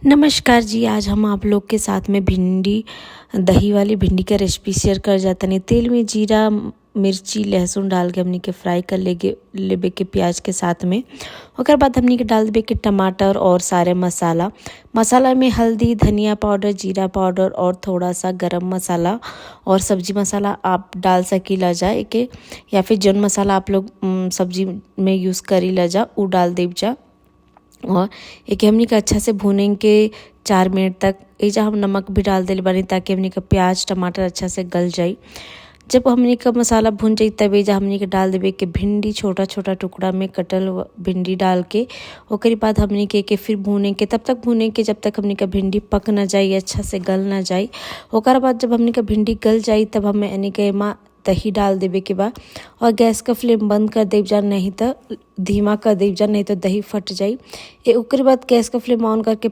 नमस्कार जी। आज हम आप लोग के साथ में भिंडी दही वाली भिंडी का रेसिपी शेयर कर जातनी। तेल में जीरा मिर्ची लहसुन डाल के हमनी के फ्राई कर लेबे के प्याज के साथ में। ओकर बाद हमनी के डाल देबे के टमाटर और सारे मसाला में हल्दी धनिया पाउडर जीरा पाउडर और थोड़ा सा गरम मसाला और सब्जी मसाला आप डाल सकीला जा एके, या फिर जौन मसाला आप लोग सब्जी में यूज़ करीला जा उ डाल देब जा। और एक हमनी के अच्छा से भूनें के 4 मिनट तक। एजा हम नमक भी डाल देले बानी ताकि हमनी का प्याज टमाटर अच्छा से गल जाई। जब हमनी का मसाला भून जाई तब एजा हमनी के डाल देबे के भिंडी छोटा छोटा टुकड़ा में कटल भिंडी डाल के ओकरी बाद हमनी के फिर भूने के तब तक भूने के जब तक हमनी का भिंडी पक ना जाई अच्छा से गल ना जाई। ओकर बाद जब हमनी का भिंडी गल जाई तब हमें यानी के एमा दही डाल देबे के बा और गैस का फ्लेम बंद कर देब जा, नहीं तो धीमा कर देब जा, नहीं तो दही फट जाई। ओकर बाद गैस का फ्लेम ऑन करके